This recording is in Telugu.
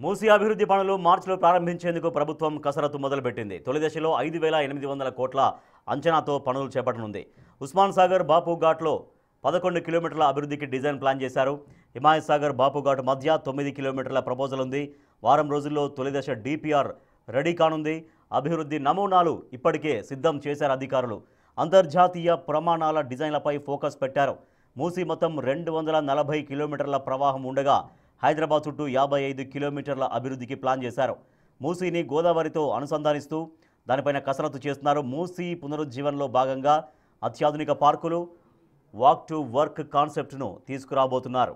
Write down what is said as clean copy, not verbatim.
మూసీ అభివృద్ధి పనులు మార్చిలో ప్రారంభించేందుకు ప్రభుత్వం కసరత్తు మొదలుపెట్టింది. తొలి దశలో 5,800 కోట్ల అంచనాతో పనులు చేపట్టనుంది. ఉస్మాన్ సాగర్ బాపు ఘాట్లో 11 కిలోమీటర్ల అభివృద్ధికి డిజైన్ ప్లాన్ చేశారు. హిమాయత్ సాగర్ బాపు ఘాట్ మధ్య 9 కిలోమీటర్ల ప్రపోజల్ ఉంది. వారం రోజుల్లో తొలి దశ డిపిఆర్ రెడీ కానుంది. అభివృద్ధి నమూనాలు ఇప్పటికే సిద్ధం చేశారు అధికారులు. అంతర్జాతీయ ప్రమాణాల డిజైన్లపై ఫోకస్ పెట్టారు. మూసీ మొత్తం 240 కిలోమీటర్ల ప్రవాహం ఉండగా హైదరాబాద్ చుట్టూ 55 కిలోమీటర్ల అభివృద్ధికి ప్లాన్ చేశారు. మూసీని గోదావరితో అనుసంధానిస్తూ దానిపైన కసరత్తు చేస్తున్నారు. మూసీ పునరుజ్జీవనలో భాగంగా అత్యాధునిక పార్కులు, వాక్ టు వర్క్ కాన్సెప్ట్ను తీసుకురాబోతున్నారు.